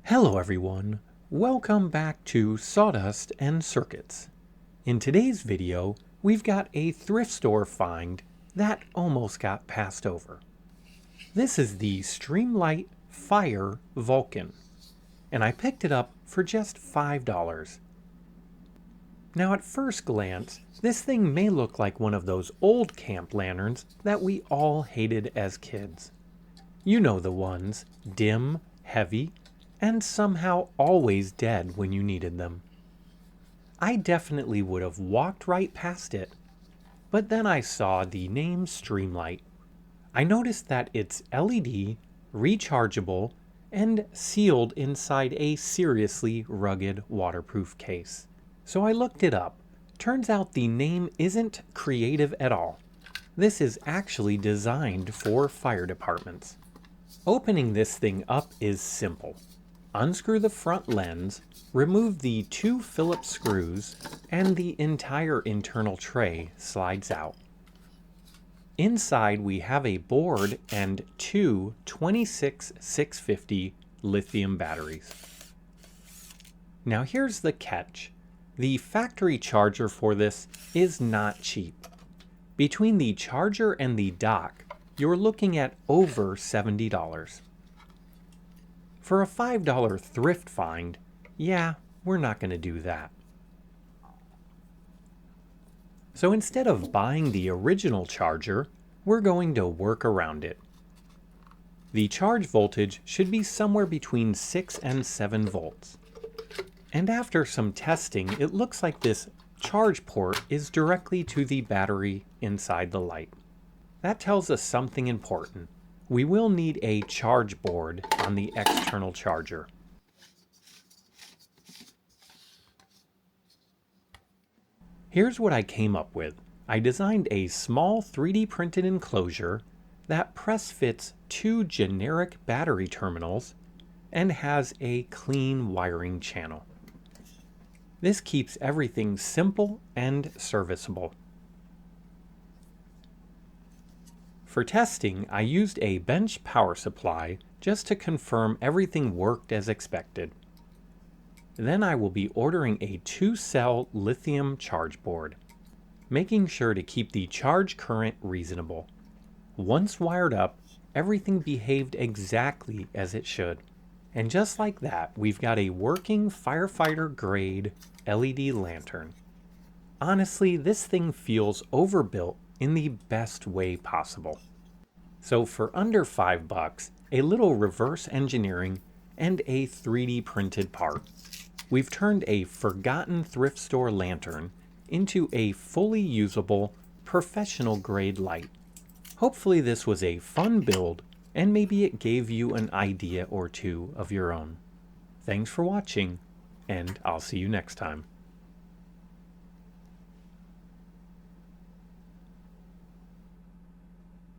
Hello everyone, welcome back to Sawdust and Circuits. In today's video, we've got a thrift store find that almost got passed over. This is the Streamlight Fire Vulcan, and I picked it up for just $5. Now at first glance, this thing may look like one of those old camp lanterns that we all hated as kids. You know the ones, dim, heavy, and somehow always dead when you needed them. I definitely would have walked right past it, but then I saw the name Streamlight. I noticed that it's LED, rechargeable, and sealed inside a seriously rugged waterproof case. So I looked it up. Turns out the name isn't creative at all. This is actually designed for fire departments. Opening this thing up is simple. Unscrew the front lens, remove the 2 Phillips screws, and the entire internal tray slides out. Inside we have a board and 2 26650 lithium batteries. Now here's the catch. The factory charger for this is not cheap. Between the charger and the dock, you're looking at over $70. For a $5 thrift find, yeah, we're not going to do that. So instead of buying the original charger, we're going to work around it. The charge voltage should be somewhere between 6 and 7 volts. And after some testing, it looks like this charge port is directly to the battery inside the light. That tells us something important. We will need a charge board on the external charger. Here's what I came up with. I designed a small 3D printed enclosure that press fits 2 generic battery terminals and has a clean wiring channel. This keeps everything simple and serviceable. For testing, I used a bench power supply just to confirm everything worked as expected. Then I will be ordering a 2-cell lithium charge board, making sure to keep the charge current reasonable. Once wired up, everything behaved exactly as it should. And just like that, we've got a working Firefighter-Grade LED lantern. Honestly, this thing feels overbuilt in the best way possible. So for under $5, a little reverse engineering, and a 3D printed part, we've turned a forgotten thrift store lantern into a fully usable, professional grade light. Hopefully this was a fun build, and maybe it gave you an idea or two of your own. Thanks for watching, and I'll see you next time.